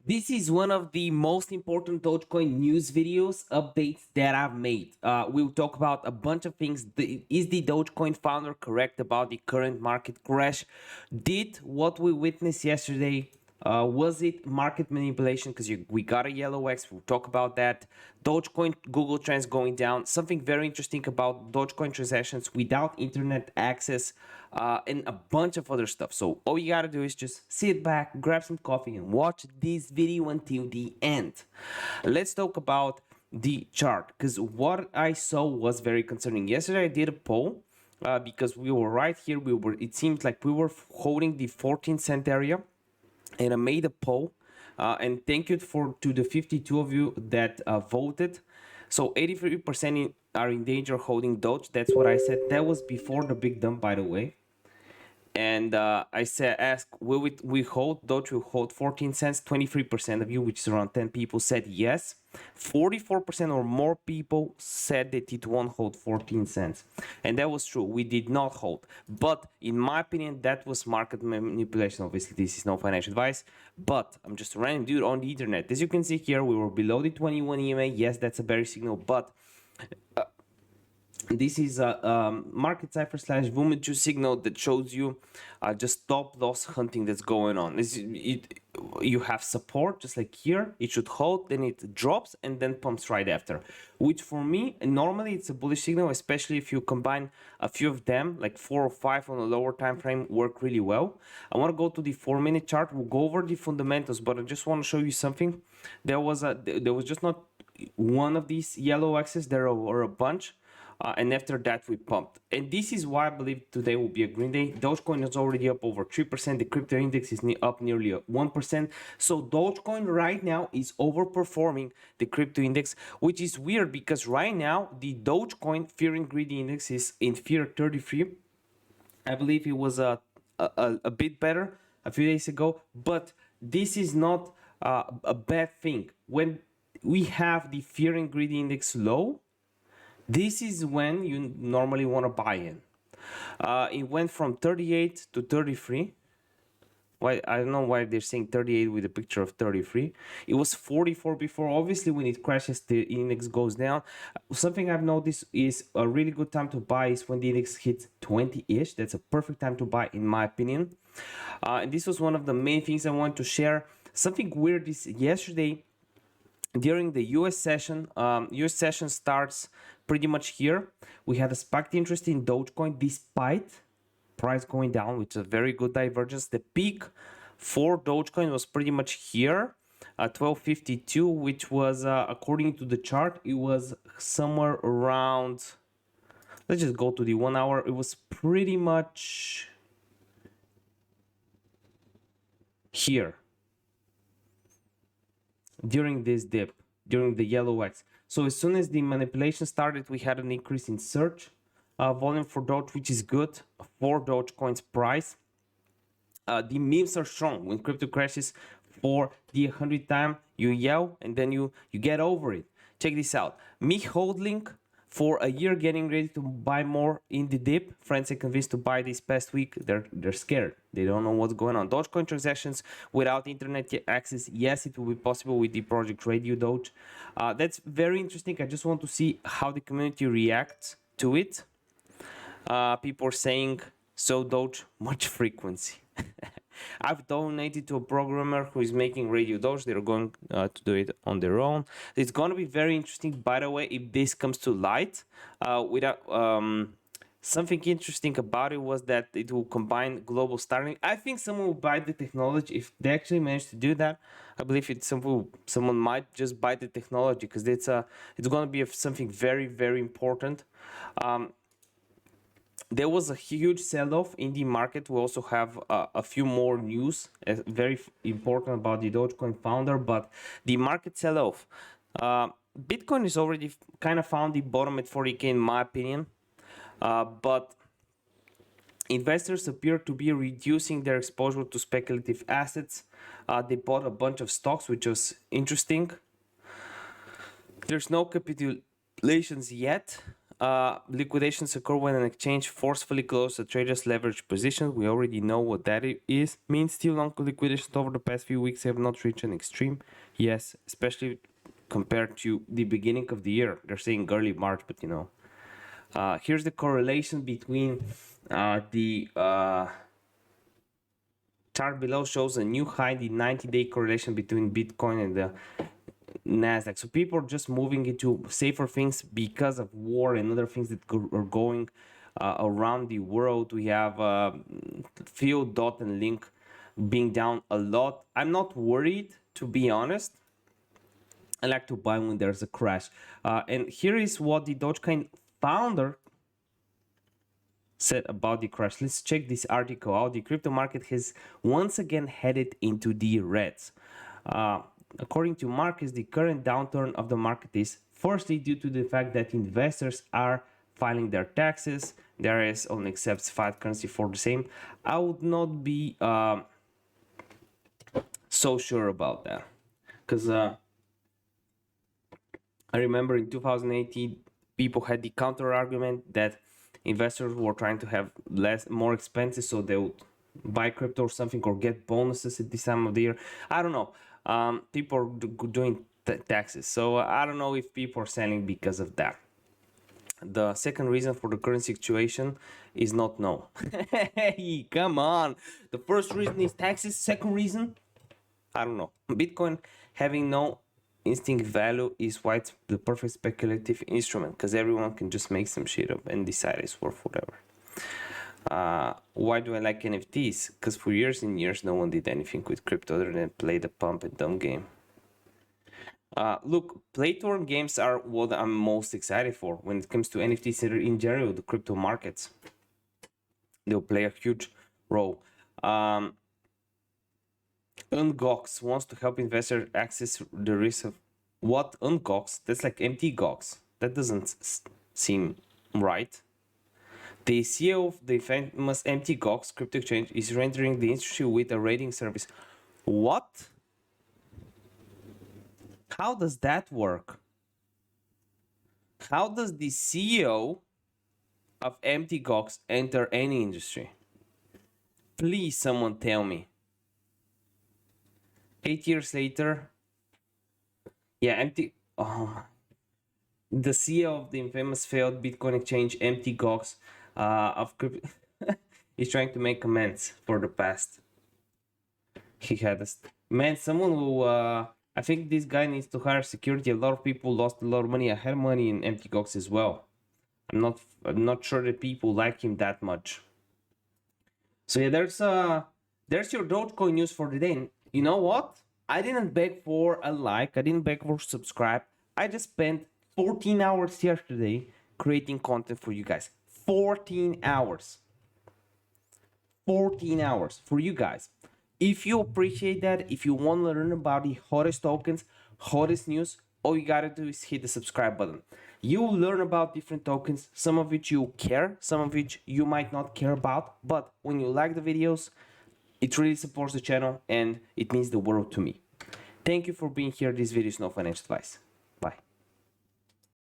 This is one of the most important Dogecoin news videos updates that I've made. We'll talk about a bunch of things. Is the Dogecoin founder correct about the current market crash? Did what we witnessed yesterday, was it market manipulation? Because we got a yellow X. We'll talk about that. Dogecoin Google Trends going down. Something very interesting about Dogecoin transactions without internet access, and a bunch of other stuff. So all you gotta do is just sit back, grab some coffee, and watch this video until the end. Let's talk about the chart, because what I saw was very concerning. Yesterday I did a poll, because we were right here. It seems like we were holding the 14 cent area, and I made a poll, and thank you to the 52 of you that voted. So 83% are in danger holding Doge. That's what I said. That was before the big dump, by the way. And I said, ask, will we hold Doge? Will hold 14 cents. 23% of you, which is around 10 people, said yes. 44% or more people said that it won't hold 14 cents. And that was true. We did not hold. But in my opinion, that was market manipulation. Obviously, this is no financial advice. But I'm just a random dude on the internet. As you can see here, we were below the 21 EMA. Yes, that's a bearish signal. But this is a market cipher slash Voomaju signal that shows you just stop loss hunting that's going on. You have support just like here. It should hold, then it drops, and then pumps right after. Which for me, normally it's a bullish signal, especially if you combine a few of them, like 4 or 5 on a lower time frame, work really well. I want to go to the 4-minute chart. We'll go over the fundamentals, but I just want to show you something. There was just not one of these yellow axes. There were a bunch. And after that, we pumped. And this is why I believe today will be a green day. Dogecoin is already up over 3%. The crypto index is up nearly 1%. So Dogecoin right now is overperforming the crypto index, which is weird because right now the Dogecoin fear and greedy index is in fear 33. I believe it was a bit better a few days ago, but this is not a bad thing. When we have the fear and greedy index low, this is when you normally want to buy in. It went from 38 to 33. Why, I don't know why they're saying 38 with a picture of 33. It was 44 before. Obviously, when it crashes, the index goes down. Something I've noticed is a really good time to buy is when the index hits 20-ish. That's a perfect time to buy, in my opinion. And this was one of the main things I wanted to share. Something weird is yesterday, during the US session, US session starts pretty much here. We had a spiked interest in Dogecoin despite price going down, which is a very good divergence. The peak for Dogecoin was pretty much here at 1252, which was, according to the chart, it was somewhere around, let's just go to the 1 hour. It was pretty much here during this dip, during the yellow X. So as soon as the manipulation started, we had an increase in search volume for Doge, which is good for Dogecoin's price. The memes are strong. When crypto crashes for the 100th time, you yell and then you get over it. Check this out. Me holding for a year, getting ready to buy more in the dip. Friends are convinced to buy this past week. They're scared. They don't know what's going on. Dogecoin transactions without internet access. Yes, it will be possible with the project Radio Doge. That's very interesting. I just want to see how the community reacts to it. People are saying, so Doge, much frequency. I've donated to a programmer who is making Radio Doge. They're going to do it on their own. It's going to be very interesting, by the way, if this comes to light. Something interesting about it was that it will combine global starting. I think someone will buy the technology if they actually manage to do that. I believe it's someone might just buy the technology because it's going to be something very, very important. There was a huge sell-off in the market. We also have a few more news, very important about the Dogecoin founder, but the market sell-off. Bitcoin is already kind of found the bottom at 40K in my opinion, but investors appear to be reducing their exposure to speculative assets. They bought a bunch of stocks, which was interesting. There's no capitulations yet. liquidations occur when an exchange forcefully closes a trader's leverage position. We already know what that is. Means still long liquidations over the past few weeks have not reached an extreme. Yes, especially compared to the beginning of the year. They're saying early March, but you know. Here's the correlation between the chart below shows a new high, the 90-day correlation between Bitcoin and the Nasdaq. So people are just moving into safer things because of war and other things that are going around the world. We have Field, Dot, and Link being down a lot. I'm not worried, to be honest. I like to buy when there's a crash. And here is what the Dogecoin founder said about the crash. Let's check this article out. The crypto market has once again headed into the reds. According to Marcus, the current downturn of the market is firstly due to the fact that investors are filing their taxes. There is only accepts fiat currency for the same. I would not be so sure about that, because I remember in 2018 people had the counter argument that investors were trying to have more expenses, so they would buy crypto or something, or get bonuses at this time of the year. I don't know. People are doing taxes, so I don't know if people are selling because of that. The second reason for the current situation is not known. Hey, come on. The first reason is taxes. Second reason, I don't know. Bitcoin having no instinct value is why it's the perfect speculative instrument, because everyone can just make some shit up and decide it's worth whatever. Why do I like NFTs? Because for years and years no one did anything with crypto other than play the pump and dump game. Look, play to earn games are what I'm most excited for when it comes to NFTs in general, the crypto markets. They'll play a huge role. Ungox wants to help investors access the risk of what? Ungox? That's like empty gox. That doesn't seem right. The CEO of the famous empty gox crypto exchange is rendering the industry with a rating service. What? How does that work? How does the CEO of empty gox enter any industry? Please, someone tell me. 8 years later, yeah, empty. Oh, the CEO of the infamous failed Bitcoin exchange, empty gox, of crypto, is trying to make amends for the past. He had a man, someone who I think this guy needs to hire security. A lot of people lost a lot of money. I had money in empty gox as well. I'm not sure that people like him that much. So yeah, there's your Dogecoin news for the day. And you know what? I didn't beg for a like. I didn't beg for subscribe. I just spent 14 hours yesterday creating content for you guys. 14 hours. 14 hours for you guys. If you appreciate that, if you want to learn about the hottest tokens, hottest news, all you gotta do is hit the subscribe button. You will learn about different tokens, some of which you care, some of which you might not care about, but when you like the videos, it really supports the channel and it means the world to me. Thank you for being here. This video is no financial advice. Bye.